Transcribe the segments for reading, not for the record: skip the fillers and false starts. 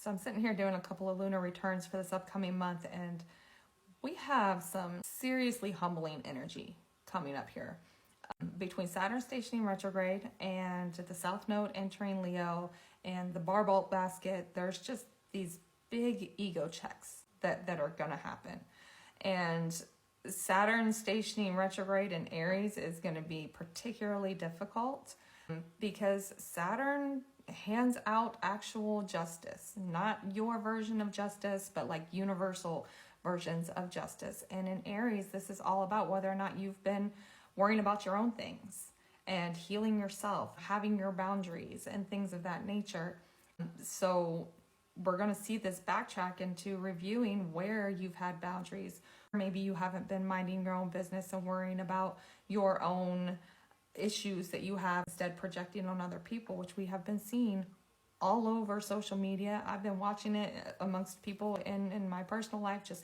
So I'm sitting here doing a couple of lunar returns for this upcoming month, and we have some seriously humbling energy coming up here. Between Saturn stationing retrograde and the South Node entering Leo and the Barbalt basket, there's just these big ego checks that are going to happen. And Saturn stationing retrograde in Aries is going to be particularly difficult because Saturn hands out actual justice, not your version of justice, but like universal versions of justice. And in Aries, this is all about whether or not you've been worrying about your own things and healing yourself, having your boundaries and things of that nature. So we're going to see this backtrack into reviewing where you've had boundaries. Maybe you haven't been minding your own business and worrying about your own issues that you have, instead projecting on other people, which we have been seeing all over social media. I've been watching it amongst people in my personal life, just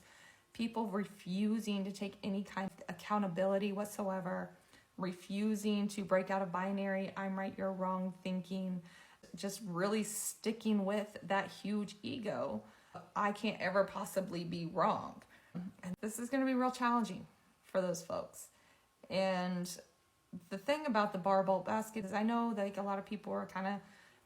people refusing to take any kind of accountability whatsoever, refusing to break out of binary I'm right, you're wrong thinking, just really sticking with that huge ego. I can't ever possibly be wrong. And this is going to be real challenging for those folks. And the thing about the Barbalt basket is, I know that a lot of people are kind of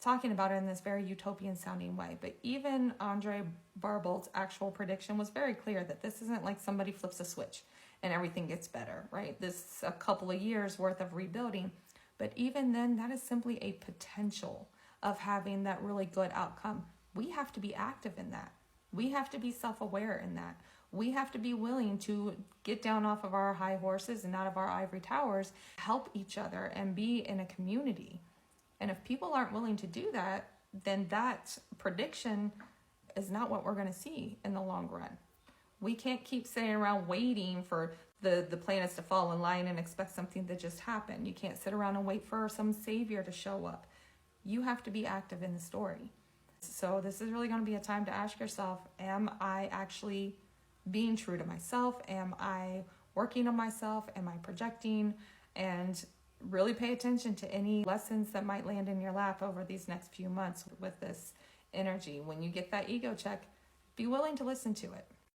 talking about it in this very utopian sounding way, but even Andre Barbalt's actual prediction was very clear that this isn't like somebody flips a switch and everything gets better, right? This is a couple of years worth of rebuilding. But even then, that is simply a potential of having that really good outcome. We have to be active in that. We have to be self-aware in that. We have to be willing to get down off of our high horses and out of our ivory towers, help each other and be in a community. And if people aren't willing to do that, then that prediction is not what we're going to see in the long run. We can't keep sitting around waiting for the planets to fall in line and expect something to just happen. You can't sit around and wait for some savior to show up. You have to be active in the story. So this is really going to be a time to ask yourself, am I actually being true to myself? Am I working on myself? Am I projecting? And really pay attention to any lessons that might land in your lap over these next few months with this energy. When you get that ego check, be willing to listen to it.